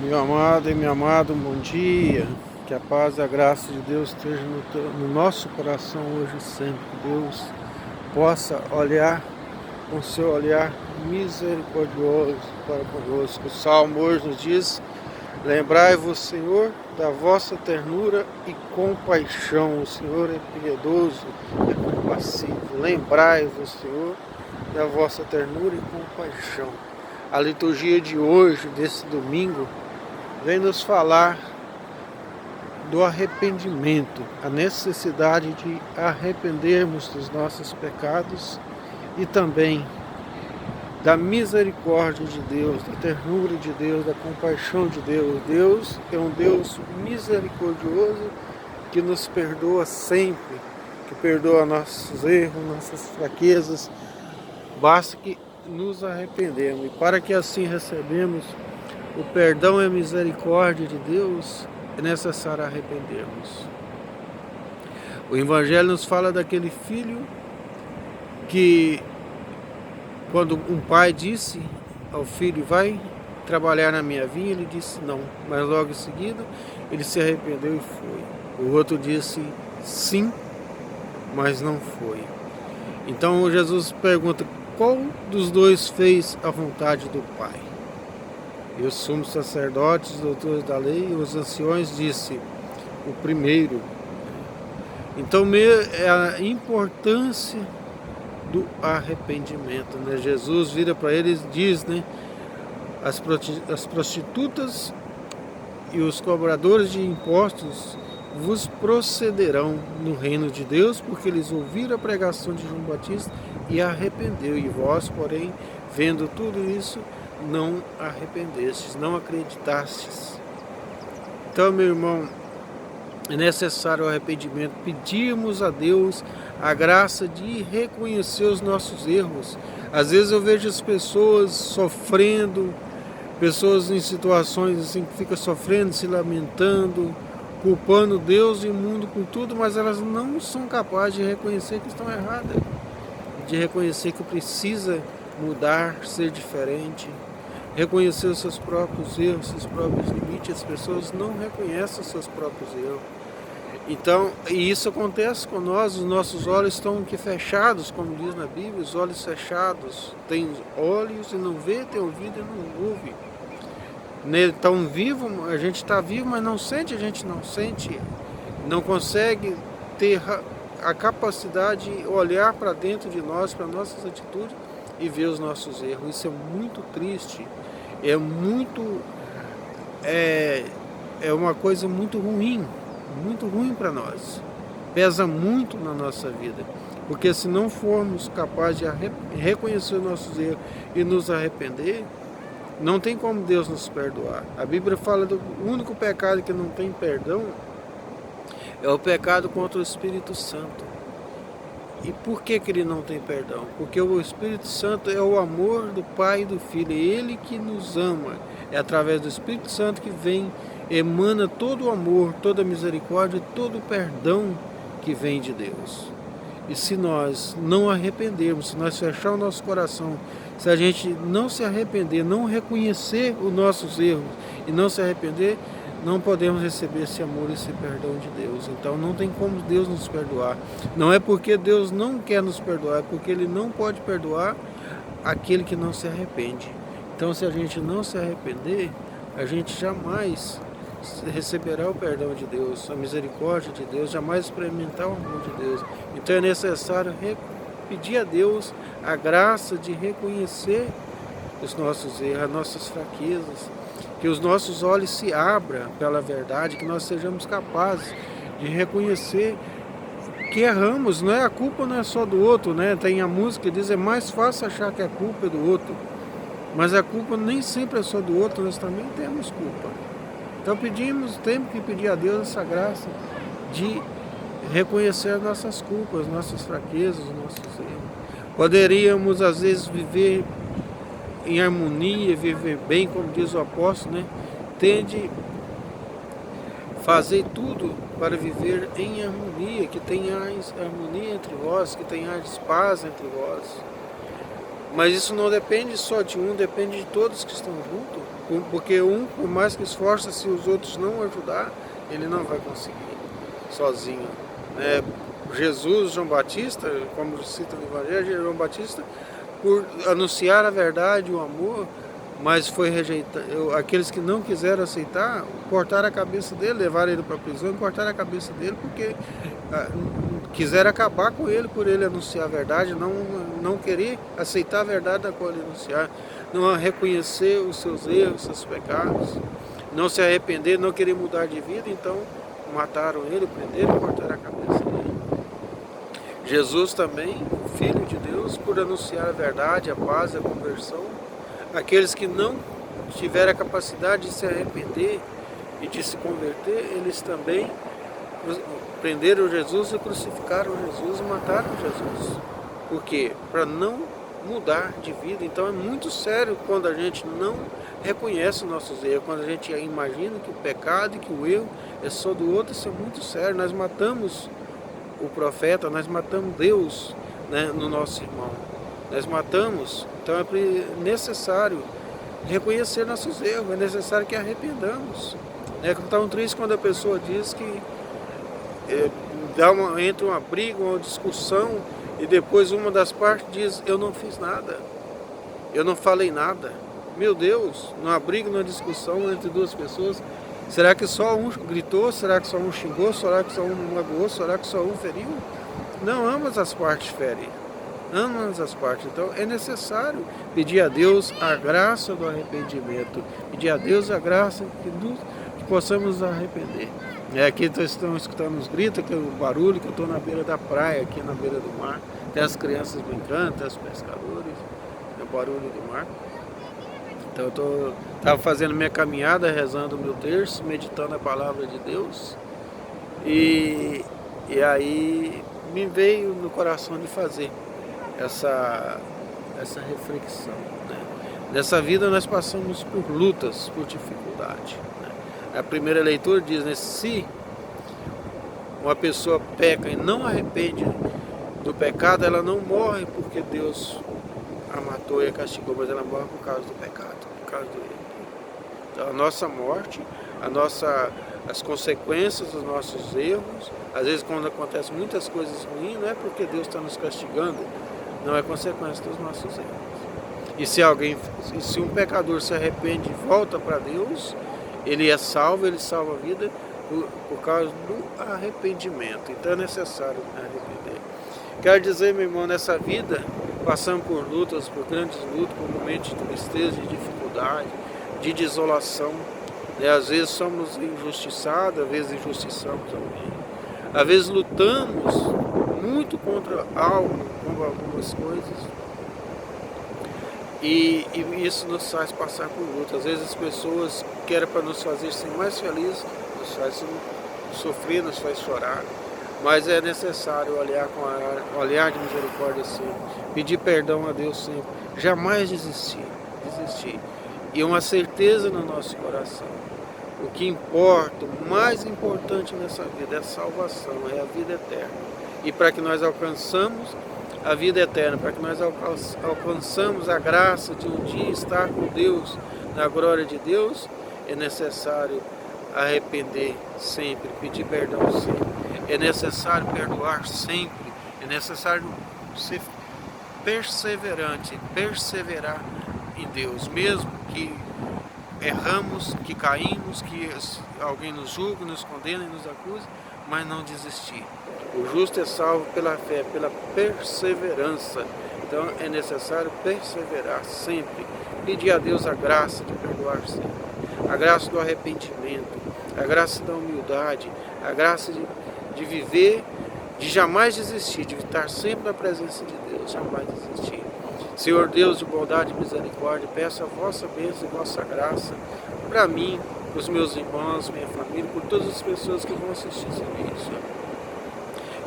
Meu amado e minha amada, um bom dia. Que a paz e a graça de Deus esteja no nosso coração hoje e sempre. Que Deus possa olhar com seu olhar misericordioso para conosco. O Salmo hoje nos diz: lembrai-vos, Senhor, da vossa ternura e compaixão. O Senhor é piedoso, é compassivo. Lembrai-vos, Senhor, da vossa ternura e compaixão. A liturgia de hoje, desse domingo, vem nos falar do arrependimento, a necessidade de arrependermos dos nossos pecados e também da misericórdia de Deus, da ternura de Deus, da compaixão de Deus. Deus é um Deus misericordioso que nos perdoa sempre, que perdoa nossos erros, nossas fraquezas. Basta que nos arrependemos. E para que assim recebemos o perdão e a misericórdia de Deus, é necessário arrependermos. O Evangelho nos fala daquele filho que, quando um pai disse ao filho: vai trabalhar na minha vinha, ele disse não, mas logo em seguida ele se arrependeu e foi. O outro disse sim, mas não foi. Então Jesus pergunta: qual dos dois fez a vontade do Pai? E os sumos sacerdotes, os doutores da lei e os anciões disse: o primeiro. Então é a importância do arrependimento, né? Jesus vira para eles e diz, né? As prostitutas e os cobradores de impostos vos procederão no reino de Deus, porque eles ouviram a pregação de João Batista e arrependeu. E vós, porém, vendo tudo isso, não arrependestes, não acreditastes. Então, meu irmão, é necessário o arrependimento. Pedirmos a Deus a graça de reconhecer os nossos erros. Às vezes eu vejo as pessoas sofrendo, pessoas em situações assim que ficam sofrendo, se lamentando, culpando Deus e o mundo por tudo, mas elas não são capazes de reconhecer que estão erradas, de reconhecer que precisa mudar, ser diferente, reconhecer os seus próprios erros, seus próprios limites. As pessoas não reconhecem os seus próprios erros. Então, e isso acontece com nós, os nossos olhos estão aqui fechados, como diz na Bíblia, os olhos fechados. Tem olhos e não vê, tem ouvido e não ouve. Então vivo, a gente está vivo, mas não sente, a gente não sente, não consegue ter a capacidade de olhar para dentro de nós, para nossas atitudes e ver os nossos erros. Isso é muito triste, é uma coisa muito ruim para nós, pesa muito na nossa vida, porque se não formos capazes de reconhecer os nossos erros e nos arrepender, não tem como Deus nos perdoar. A Bíblia fala do único pecado que não tem perdão é o pecado contra o Espírito Santo. E por que ele não tem perdão? Porque o Espírito Santo é o amor do Pai e do Filho, é Ele que nos ama. É através do Espírito Santo que vem, emana todo o amor, toda a misericórdia, todo o perdão que vem de Deus. E se nós não arrependermos, se nós fechar o nosso coração, se a gente não se arrepender, não reconhecer os nossos erros e não se arrepender, não podemos receber esse amor, esse perdão de Deus. Então não tem como Deus nos perdoar. Não é porque Deus não quer nos perdoar, é porque Ele não pode perdoar aquele que não se arrepende. Então se a gente não se arrepender, a gente jamais receberá o perdão de Deus, a misericórdia de Deus, jamais experimentar o amor de Deus. Então é necessário pedir a Deus a graça de reconhecer os nossos erros, as nossas fraquezas, que os nossos olhos se abram pela verdade, que nós sejamos capazes de reconhecer que erramos, não é? A culpa não é só do outro, né? Tem a música que diz: é mais fácil achar que a culpa é do outro, mas a culpa nem sempre é só do outro, nós também temos culpa. Então temos que pedir a Deus essa graça de reconhecer as nossas culpas, nossas fraquezas, os nossos erros. Poderíamos às vezes viver em harmonia, viver bem, como diz o apóstolo, né? Tende fazer tudo para viver em harmonia, que tenhais harmonia entre vós, que tenhais paz entre vós. Mas isso não depende só de um, depende de todos que estão juntos, porque um, por mais que esforce, se os outros não ajudar, ele não vai conseguir sozinho. Jesus, João Batista, como cita no Evangelho, João Batista, por anunciar a verdade, o amor, mas foi rejeitado. Aqueles que não quiseram aceitar, cortaram a cabeça dele, levaram ele para a prisão e cortaram a cabeça dele, porque quiseram acabar com ele por ele anunciar a verdade, não querer aceitar a verdade da qual ele anunciar, não reconhecer os seus erros, os seus pecados, não se arrepender, não querer mudar de vida, então mataram ele, prenderam e cortaram a cabeça dele. Jesus também, Filho de Deus, por anunciar a verdade, a paz, a conversão, aqueles que não tiveram a capacidade de se arrepender e de se converter, eles também prenderam Jesus e crucificaram Jesus e mataram Jesus. Por quê? Para não mudar de vida. Então é muito sério quando a gente não reconhece os nossos erros, quando a gente imagina que o pecado e que o erro é só do outro. Isso é muito sério. Nós matamos o profeta, nós matamos Deus, né, no nosso irmão. Nós matamos. Então é necessário reconhecer nossos erros, é necessário que arrependamos. É tão triste quando a pessoa diz que entra uma briga, uma discussão, e depois uma das partes diz: eu não fiz nada, eu não falei nada. Meu Deus, numa briga, numa discussão entre duas pessoas, será que só um gritou? Será que só um xingou? Será que só um magoou? Será que só um feriu? Não, ambas as partes ferem, ambas as partes. Então é necessário pedir a Deus a graça do arrependimento, pedir a Deus a graça que possamos nos arrepender. Aqui estão escutando os gritos, aquele barulho, que eu estou na beira da praia, aqui na beira do mar. Tem as crianças brincando, tem os pescadores, tem o barulho do mar. Então eu estava fazendo minha caminhada, rezando o meu terço, meditando a palavra de Deus. E aí me veio no coração de fazer essa reflexão. Né? Nessa vida nós passamos por lutas, por dificuldade. A primeira leitura diz, né, se uma pessoa peca e não arrepende do pecado, ela não morre porque Deus a matou e a castigou, mas ela morre por causa do pecado, por causa do erro. Então a nossa morte, as consequências dos nossos erros, às vezes quando acontecem muitas coisas ruins, não é porque Deus está nos castigando, não é consequência dos nossos erros. E se um pecador se arrepende e volta para Deus, ele é salvo, ele salva a vida por causa do arrependimento. Então é necessário arrepender. Quero dizer, meu irmão, nessa vida passamos por lutas, por grandes lutas, por momentos de tristeza, de dificuldade, de desolação. Às vezes somos injustiçados, às vezes injustiçamos alguém. Às vezes lutamos muito contra algo, contra algumas coisas. E isso nos faz passar por luta. Às vezes as pessoas que eram para nos fazer ser mais felizes, nos faz sofrer, nos faz chorar. Mas é necessário olhar com olhar de misericórdia sempre, pedir perdão a Deus sempre, jamais desistir. E uma certeza no nosso coração. O que importa, o mais importante nessa vida é a salvação, é a vida eterna. E para que nós alcançamos a vida eterna, para que nós alcançamos a graça de um dia estar com Deus, na glória de Deus, é necessário arrepender sempre, pedir perdão sempre, é necessário perdoar sempre, é necessário ser perseverante, perseverar em Deus, mesmo que erramos, que caímos, que alguém nos julgue, nos condene, nos acuse, mas não desistir. O justo é salvo pela fé, pela perseverança. Então é necessário perseverar sempre. Pedir a Deus a graça de perdoar sempre. A graça do arrependimento. A graça da humildade. A graça de viver, de jamais desistir, de estar sempre na presença de Deus, jamais desistir. Senhor Deus de bondade e misericórdia, peço a vossa bênção e vossa graça para mim, para os meus irmãos, minha família, por todas as pessoas que vão assistir esse vídeo.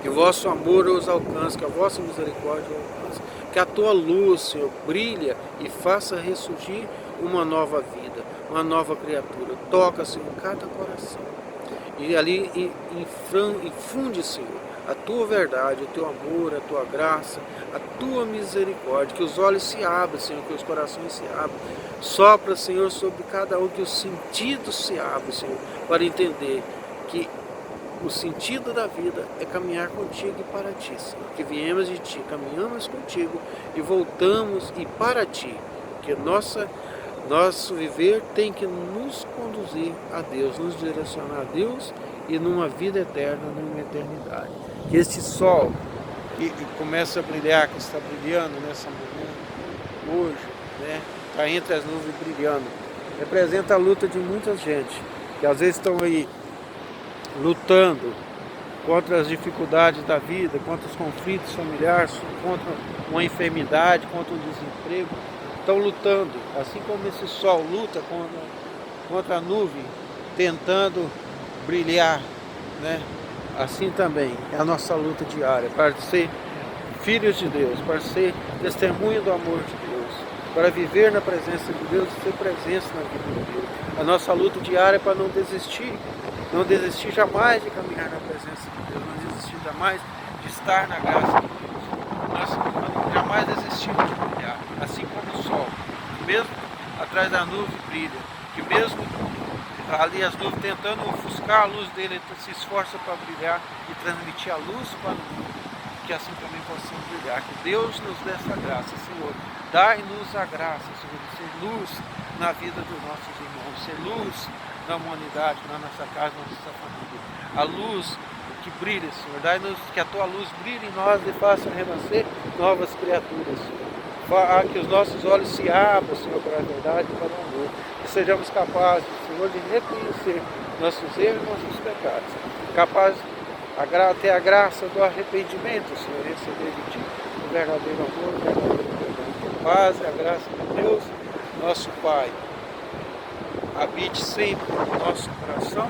Que o vosso amor os alcance, que a vossa misericórdia os alcance, que a tua luz, Senhor, brilha e faça ressurgir uma nova vida, uma nova criatura. Toca, Senhor, cada coração. E ali infunde, Senhor, a tua verdade, o teu amor, a tua graça, a tua misericórdia, que os olhos se abram, Senhor, que os corações se abram. Sopra, Senhor, sobre cada um, que os sentidos se abram, Senhor, para entender que o sentido da vida é caminhar contigo e para ti, Senhor. Que viemos de ti, caminhamos contigo e voltamos e para ti. Que nosso viver tem que nos conduzir a Deus, nos direcionar a Deus e numa vida eterna, numa eternidade. Que este sol que começa a brilhar, que está brilhando nessa manhã, hoje, né, está entre as nuvens brilhando, representa a luta de muita gente, que às vezes estão aí lutando contra as dificuldades da vida, contra os conflitos familiares, contra uma enfermidade, contra o desemprego. Estão lutando, assim como esse sol luta contra a nuvem, tentando brilhar, né? Assim também é a nossa luta diária, para ser filhos de Deus, para ser testemunho do amor de Deus, para viver na presença de Deus e ser presença na vida de Deus. A nossa luta diária é para não desistir jamais de caminhar na presença de Deus, não desistir jamais de estar na graça de Deus. Nós jamais desistimos de brilhar, assim como o sol, que mesmo atrás da nuvem brilha, que mesmo ali as nuvens tentando ofuscar a luz dele, ele se esforça para brilhar e transmitir a luz para o mundo, que assim também possamos brilhar. Que Deus nos dê essa graça, Senhor. Dai-nos a graça, Senhor, de ser luz na vida dos nossos irmãos, ser luz na humanidade, na nossa casa, na nossa família. A luz que brilha, Senhor. Dai-nos que a tua luz brilhe em nós e faça renascer novas criaturas, Senhor. Que os nossos olhos se abram, Senhor, para a verdade e para o amor. Que sejamos capazes, Senhor, de reconhecer nossos erros e nossos pecados. Capazes de ter a graça do arrependimento, Senhor, receber de Ti o verdadeiro amor, o verdadeiro perdão. Que a paz e a graça de Deus, nosso Pai, habite sempre no nosso coração,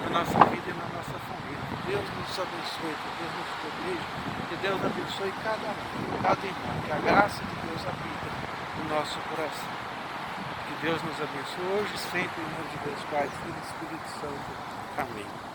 na nossa vida e na nossa família. Que Deus nos abençoe, que Deus nos proteja, que Deus abençoe cada irmão, que a graça de Deus habita no nosso coração. Que Deus nos abençoe hoje, sempre, em nome de Deus Pai, Filho e Espírito Santo. Amém.